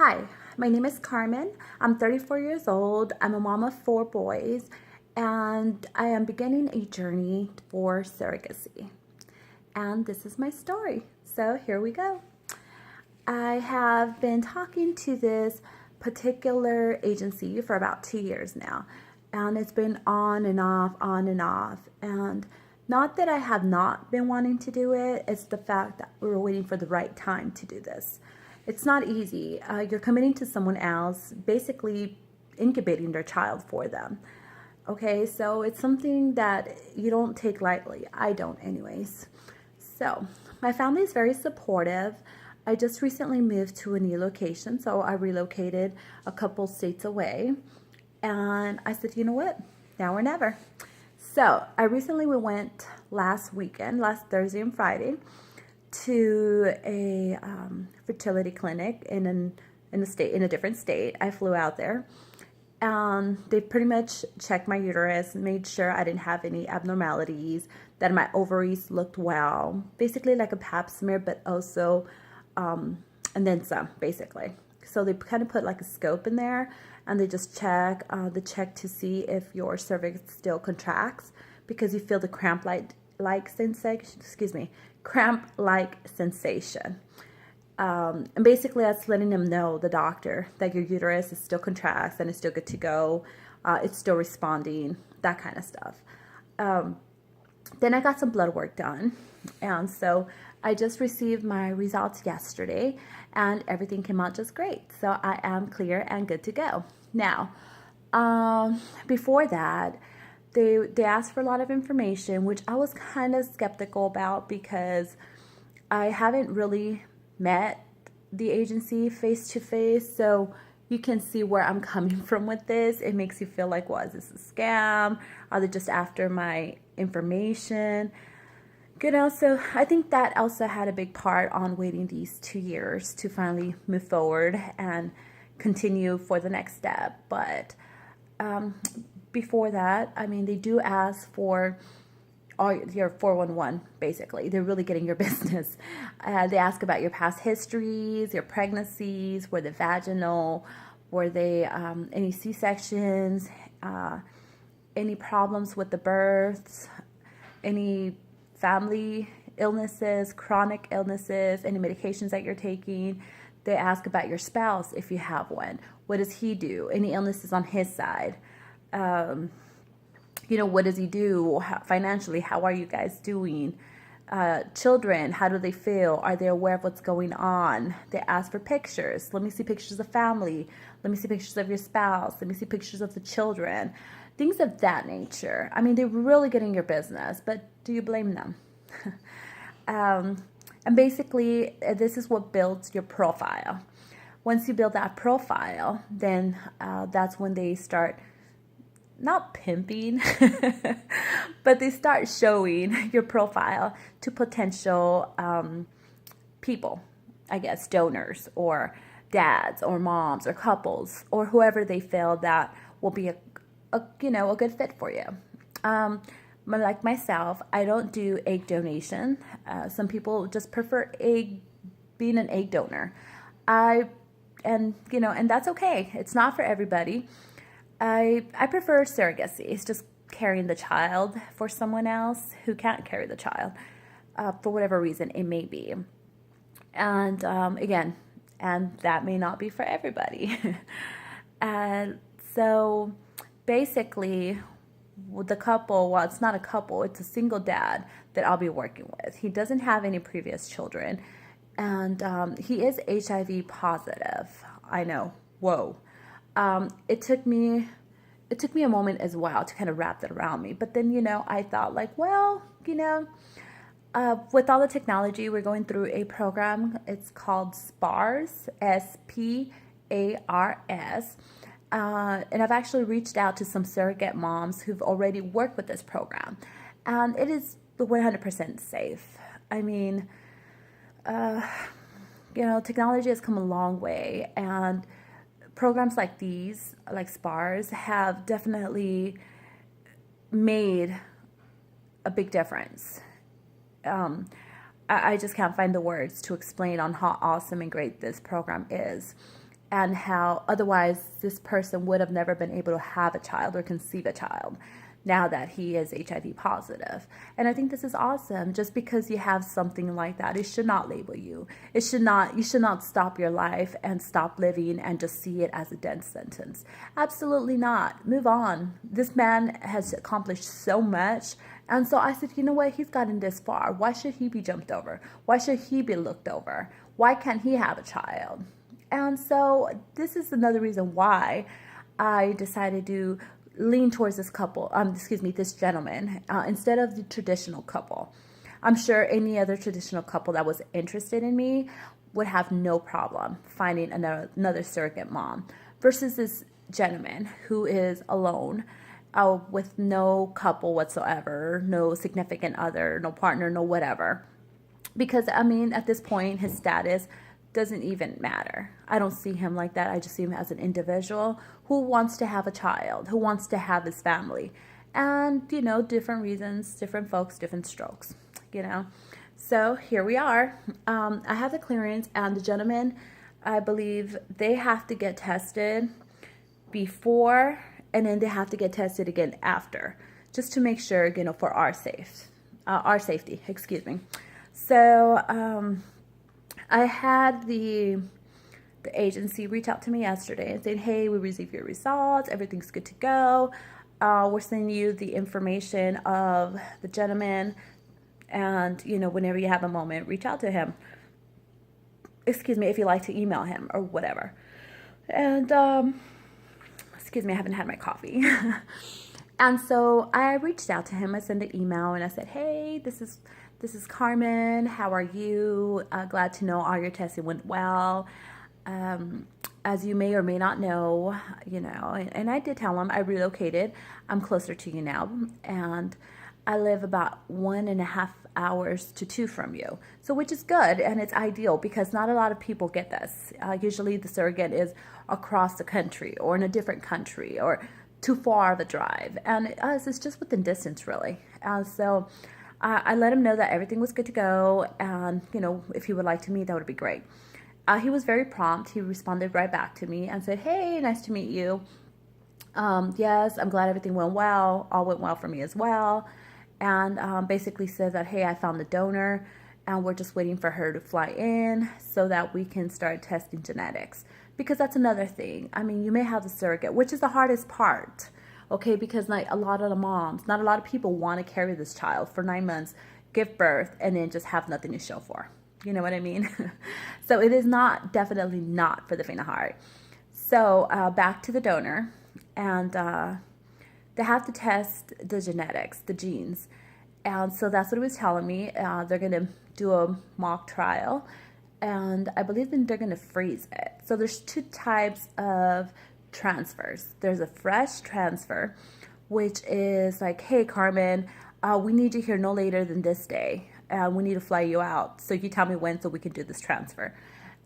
Hi, my name is Carmen. I'm 34 years old. I'm a mom of 4 boys, and I am beginning a journey for surrogacy. And this is my story. So here we go. I have been talking to this particular agency for about 2 years now, and it's been on and off, on and off. And not that I have not been wanting to do it, it's the fact that we were waiting for the right time to do this. It's not easy. You're committing to someone else, basically incubating their child for them. Okay, so it's something that you don't take lightly. I don't, anyways. So, my family is very supportive. I just recently moved to a new location, so I relocated a couple states away. And I said, you know what? Now or never. So, we went last weekend, last Thursday and Friday, to a fertility clinic in a different state. I flew out there. They pretty much checked my uterus, made sure I didn't have any abnormalities, that my ovaries looked well, basically like a pap smear, but also, and then some, basically. So they kind of put like a scope in there, and they just check to see if your cervix still contracts, because you feel the cramp-like sensation. And basically that's letting them know, the doctor, that your uterus is still contracts and it's still good to go. It's still responding, that kind of stuff. Then I got some blood work done. And so I just received my results yesterday and everything came out just great. So I am clear and good to go. Now, before that, they asked for a lot of information, which I was kind of skeptical about because I haven't really met the agency face to face, so you can see where I'm coming from with this. It makes you feel like, well, is this a scam? Are they just after my information? So I think that also had a big part on waiting these 2 years to finally move forward and continue for the next step. But before that, I mean, they do ask for all your 411, basically. They're really getting your business. They ask about your past histories, your pregnancies, were they vaginal, were they any C-sections, any problems with the births, any family illnesses, chronic illnesses, any medications that you're taking. They ask about your spouse if you have one. What does he do? Any illnesses on his side? What does he do financially? How are you guys doing? Children, how do they feel? Are they aware of what's going on? They ask for pictures. Let me see pictures of family. Let me see pictures of your spouse. Let me see pictures of the children. Things of that nature. I mean, they're really getting your business, but do you blame them? And basically, this is what builds your profile. Once you build that profile, then that's when they start not pimping, but they start showing your profile to potential people, I guess, donors or dads or moms or couples or whoever they feel that will be a good fit for you. But like myself, I don't do egg donation. Some people just prefer being an egg donor. And that's okay. It's not for everybody. I prefer surrogacy. It's just carrying the child for someone else who can't carry the child for whatever reason it may be. And again, and that may not be for everybody. And so basically, with the couple, well, it's not a couple, it's a single dad that I'll be working with. He doesn't have any previous children, and he is HIV positive. I know, whoa. It took me a moment as well to kind of wrap that around me. But then, I thought like, well, with all the technology, we're going through a program. It's called SPARS, SPARS. And I've actually reached out to some surrogate moms who've already worked with this program. And it is 100% safe. I mean, technology has come a long way, and programs like these, like SPARS, have definitely made a big difference. I just can't find the words to explain on how awesome and great this program is. and how otherwise this person would have never been able to have a child or conceive a child now that he is HIV positive. And I think this is awesome. Just because you have something like that, it should not label you. You should not stop your life and stop living and just see it as a death sentence. Absolutely not. Move on. This man has accomplished so much. And so I said, you know what? He's gotten this far. Why should he be jumped over? Why should he be looked over? Why can't he have a child? And so this is another reason why I decided to lean towards this couple, this gentleman, instead of the traditional couple. I'm sure any other traditional couple that was interested in me would have no problem finding another surrogate mom versus this gentleman who is alone, with no couple whatsoever, no significant other, no partner, no whatever. Because, I mean, at this point, his status doesn't even matter. I don't see him like that. I just see him as an individual who wants to have a child, who wants to have his family. And, you know, different reasons, different folks, different strokes, you know. So here we are. I have the clearance, and the gentleman, I believe they have to get tested before, and then they have to get tested again after, just to make sure, you know, for our safety, excuse me. So, I had the agency reach out to me yesterday and saying, hey, we received your results. Everything's good to go. We're sending you the information of the gentleman. And, you know, whenever you have a moment, reach out to him. Excuse me, if you like to email him or whatever. And, excuse me, I haven't had my coffee. And so I reached out to him. I sent an email and I said, hey, this is Carmen. How are you? Glad to know all your testing went well. As you may or may not know, you know, and I did tell him I relocated. I'm closer to you now. And I live about 1.5 hours to 2 from you. So which is good, and it's ideal because not a lot of people get this. Usually the surrogate is across the country or in a different country or too far of a drive. And it's just within distance, really. So I let him know that everything was good to go, and, you know, if he would like to meet, that would be great. He was very prompt. He responded right back to me and said, hey, nice to meet you. Yes, I'm glad everything went well. All went well for me as well. And basically said that, hey, I found the donor, and we're just waiting for her to fly in so that we can start testing genetics. Because that's another thing. I mean, you may have the surrogate, which is the hardest part. Okay, because like a lot of the moms, not a lot of people want to carry this child for 9 months, give birth, and then just have nothing to show for. You know what I mean? So it is definitely not for the faint of heart. So back to the donor, and they have to test the genetics, the genes. And so that's what he was telling me. They're going to do a mock trial, and I believe they're going to freeze it. So there's 2 types of transfers. There's a fresh transfer, which is like, hey, Carmen, we need you here no later than this day. We need to fly you out. So you tell me when so we can do this transfer.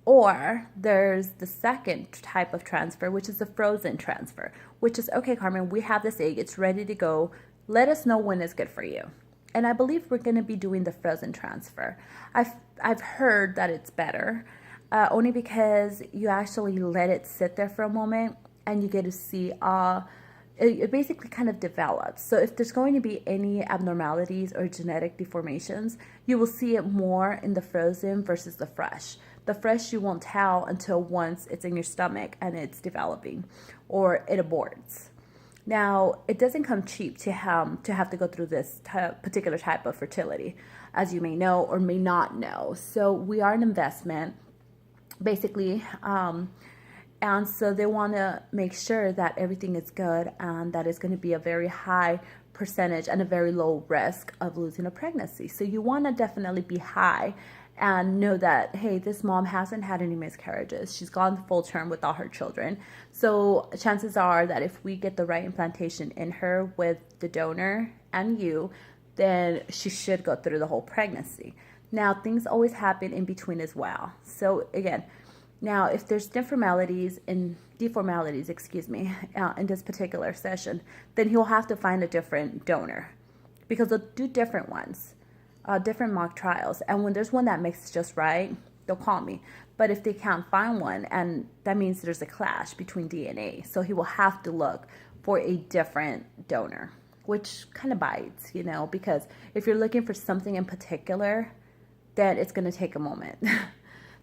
Or there's the second type of transfer, which is the frozen transfer, which is, okay, Carmen, we have this egg. It's ready to go. Let us know when it's good for you. And I believe we're going to be doing the frozen transfer. I've heard that it's better, only because you actually let it sit there for a moment and you get to see it basically kind of develops. So if there's going to be any abnormalities or genetic deformations, you will see it more in the frozen versus the fresh. The fresh you won't tell until once it's in your stomach and it's developing or it aborts. Now, it doesn't come cheap to have to go through this particular type of fertility, as you may know or may not know. So we are an investment, basically. And so they want to make sure that everything is good and that it's going to be a very high percentage and a very low risk of losing a pregnancy. So you want to definitely be high and know that, hey, this mom hasn't had any miscarriages. She's gone full term with all her children. So chances are that if we get the right implantation in her with the donor and you, then she should go through the whole pregnancy. Now, things always happen in between as well. So again, now, if there's deformalities, in this particular session, then he'll have to find a different donor because they'll do different ones, different mock trials. And when there's one that makes just right, they'll call me. But if they can't find one, and that means there's a clash between DNA, so he will have to look for a different donor, which kind of bites, you know, because if you're looking for something in particular, then it's going to take a moment.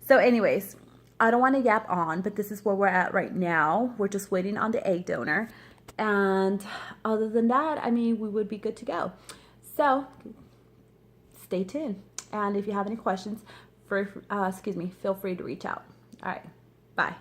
So anyways, I don't want to yap on, but this is where we're at right now. We're just waiting on the egg donor. And other than that, I mean, we would be good to go. So stay tuned. And if you have any questions, feel free to reach out. All right. Bye.